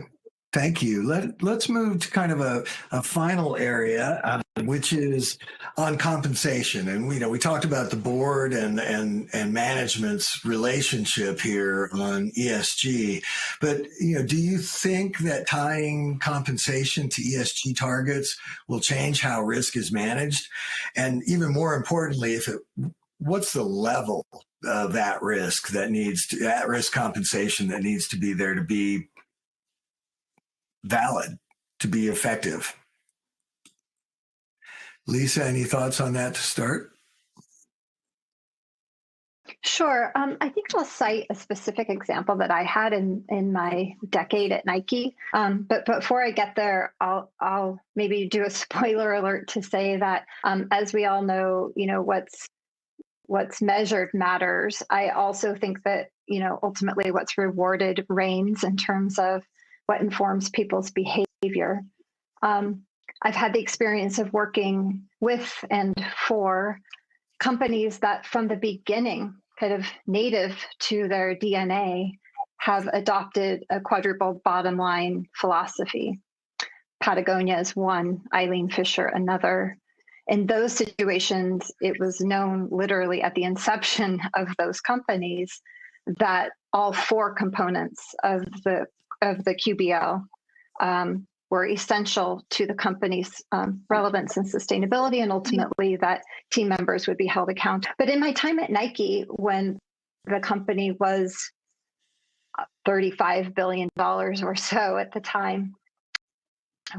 Thank you. Let's move to kind of a final area, which is on compensation. And we talked about the board and management's relationship here on ESG. But do you think that tying compensation to ESG targets will change how risk is managed? And even more importantly, what's the level of at-risk compensation that needs to be there to be valid, to be effective? Lisa, any thoughts on that to start? Sure. I think I'll cite a specific example that I had in my decade at Nike. But before I get there, I'll maybe do a spoiler alert to say that as we all know, what's measured matters. I also think that ultimately what's rewarded reigns in terms of what informs people's behavior. I've had the experience of working with and for companies that from the beginning, kind of native to their DNA, have adopted a quadruple bottom line philosophy. Patagonia is one, Eileen Fisher another. In those situations, it was known literally at the inception of those companies that all four components of the QBL were essential to the company's relevance and sustainability, and ultimately that team members would be held accountable. But in my time at Nike, when the company was $35 billion or so at the time,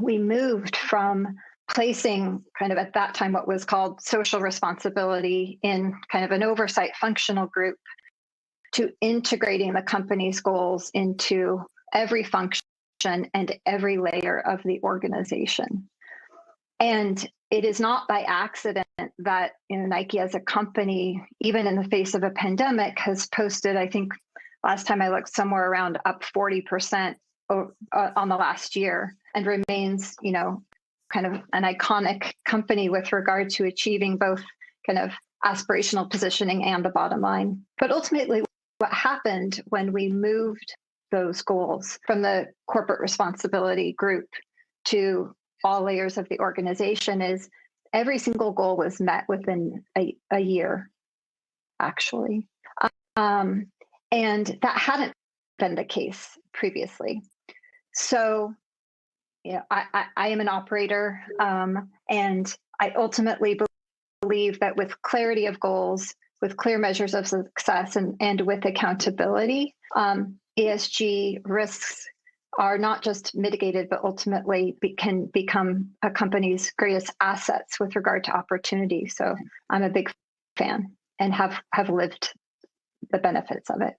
we moved from placing kind of at that time what was called social responsibility in kind of an oversight functional group to integrating the company's goals into every function and every layer of the organization. And it is not by accident that Nike as a company, even in the face of a pandemic, has posted, I think last time I looked, somewhere around up 40% on the last year, and remains, kind of an iconic company with regard to achieving both kind of aspirational positioning and the bottom line. But ultimately, what happened when we moved those goals from the corporate responsibility group to all layers of the organization is every single goal was met within a year, actually. And that hadn't been the case previously. So, I am an operator, and I ultimately believe that with clarity of goals, with clear measures of success, and with accountability, ESG risks are not just mitigated, but ultimately can become a company's greatest assets with regard to opportunity. So I'm a big fan and have lived the benefits of it.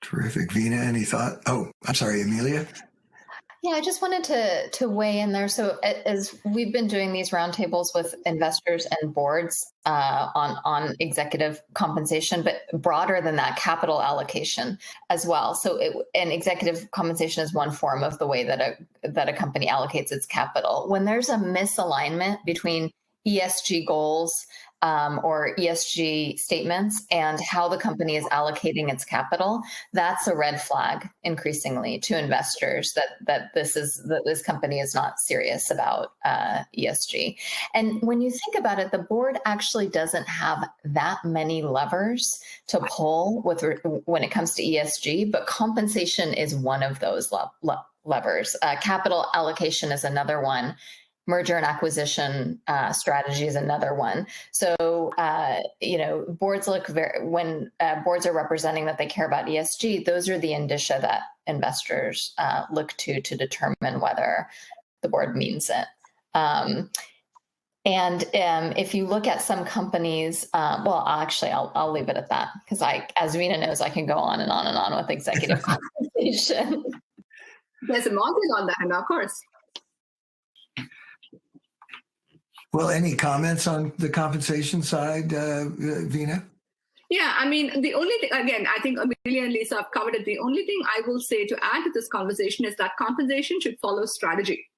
Terrific. Veena, any thought? Oh, I'm sorry, Amelia. Yeah, I just wanted to weigh in there. So as we've been doing these roundtables with investors and boards on executive compensation, but broader than that, capital allocation as well. So and executive compensation is one form of the way that a company allocates its capital. When there's a misalignment between ESG goals or ESG statements and how the company is allocating its capital, that's a red flag increasingly to investors that this company is not serious about ESG. And when you think about it, the board actually doesn't have that many levers to pull when it comes to ESG, but compensation is one of those levers. Capital allocation is another one. Merger and acquisition strategy is another one. So, boards when boards are representing that they care about ESG, those are the indicia that investors look to determine whether the board means it. And if you look at some companies, I'll leave it at that, because as Veena knows, I can go on and on and on with executive compensation. There's a module on that, of course. Well, any comments on the compensation side, Veena? Yeah, I mean, the only thing, again, I think Amelia and Lisa have covered it. The only thing I will say to add to this conversation is that compensation should follow strategy,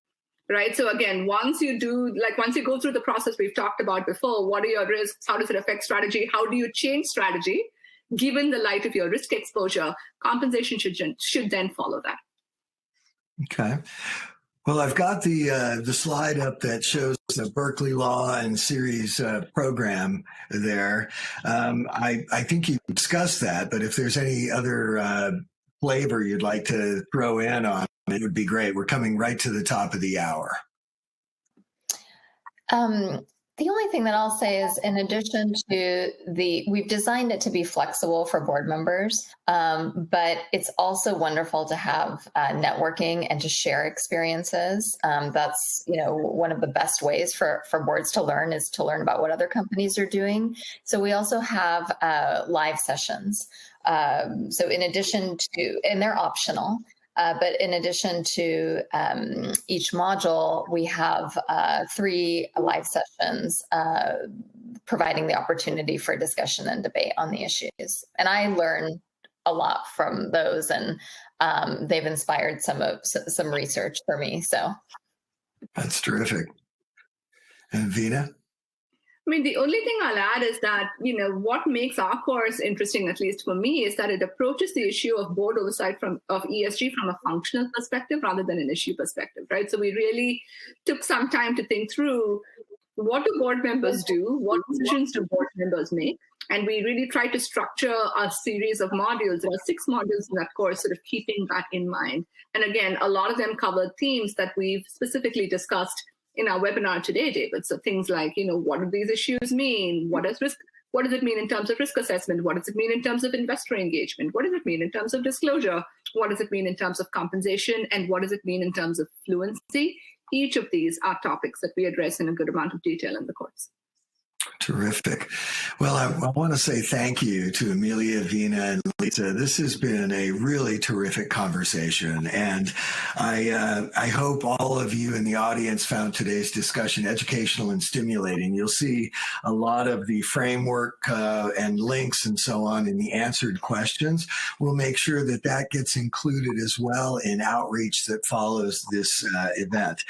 right? So again, once you go through the process we've talked about before, what are your risks? How does it affect strategy? How do you change strategy? Given the light of your risk exposure, compensation should then follow that. Okay. Well, I've got the slide up that shows the Berkeley Law and Ceres program there. I think you discussed that, but if there's any other flavor you'd like to throw in on, it would be great. We're coming right to the top of the hour. The only thing that I'll say is, in addition to we've designed it to be flexible for board members, but it's also wonderful to have networking and to share experiences. That's, one of the best ways for boards to learn is to learn about what other companies are doing. So we also have live sessions. So in addition to, and they're optional, but in addition to each module, we have 3 live sessions providing the opportunity for discussion and debate on the issues. And I learn a lot from those, and they've inspired some research for me. So that's terrific. And Veena? I mean, the only thing I'll add is that, what makes our course interesting, at least for me, is that it approaches the issue of board oversight of ESG from a functional perspective rather than an issue perspective, right? So we really took some time to think through what do board members do? What decisions do board members make? And we really try to structure a series of modules. There are 6 modules in that course, sort of keeping that in mind. And again, a lot of them cover themes that we've specifically discussed in our webinar today, David. So things like, what do these issues mean? What does it mean in terms of risk assessment? What does it mean in terms of investor engagement? What does it mean in terms of disclosure? What does it mean in terms of compensation? And what does it mean in terms of fluency? Each of these are topics that we address in a good amount of detail in the course. Terrific. Well, I want to say thank you to Amelia, Veena, and Lisa. This has been a really terrific conversation, and I hope all of you in the audience found today's discussion educational and stimulating. You'll see a lot of the framework and links and so on in the answered questions. We'll make sure that that gets included as well in outreach that follows this event.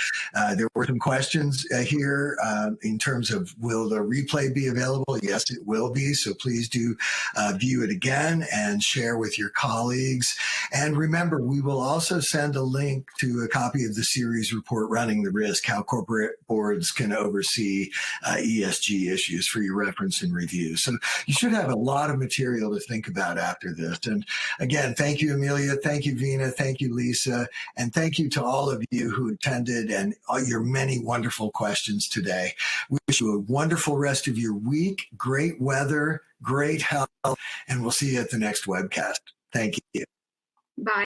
There were some questions here in terms of will the replay be available? Yes, it will be. So please do view it again and share with your colleagues. And remember, we will also send a link to a copy of the Ceres report, Running the Risk, How Corporate Boards Can Oversee ESG Issues, for your reference and review. So you should have a lot of material to think about after this. And again, thank you, Amelia. Thank you, Veena. Thank you, Lisa. And thank you to all of you who attended and all your many wonderful questions today. We wish you a wonderful rest of your week, great weather, great health, and we'll see you at the next webcast. Thank you. Bye.